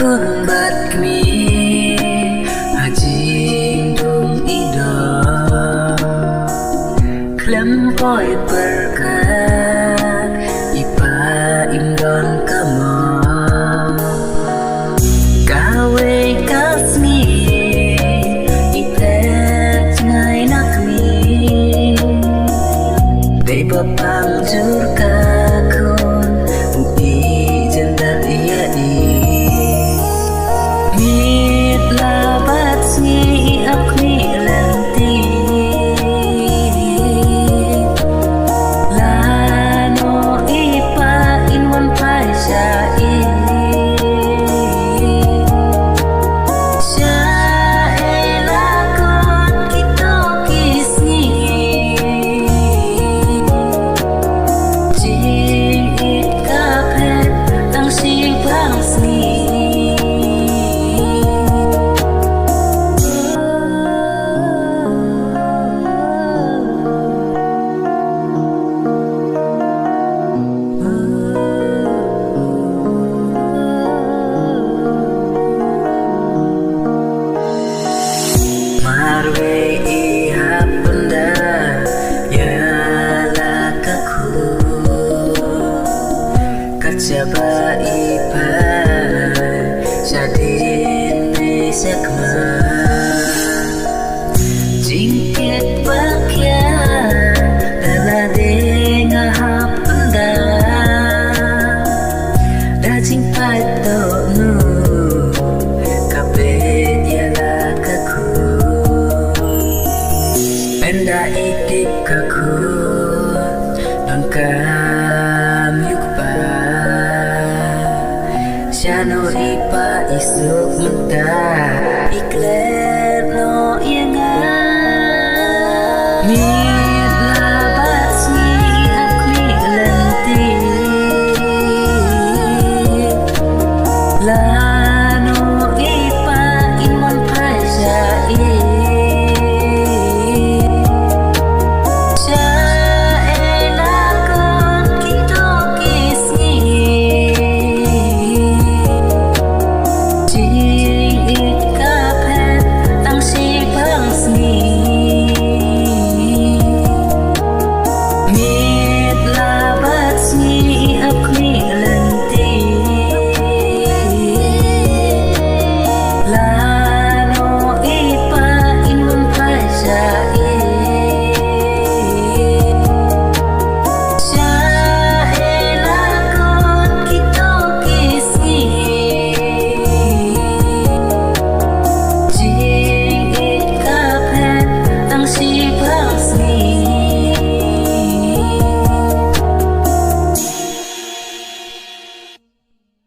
kun bat kami hajing dung ido klem poi berkat ipa indon kamo gawe kasmi ipet ngai nakmi they papangjur kakun ui jendar iya mit labat ngi akmi lenti lano ipa inwan paisha marwe iha penda yala kaku kacaba ipa shadin sekma jingket bakya dala denga ha penda dajing pato nu enda itik kaku non kam yukpa shano ipa isuk mentah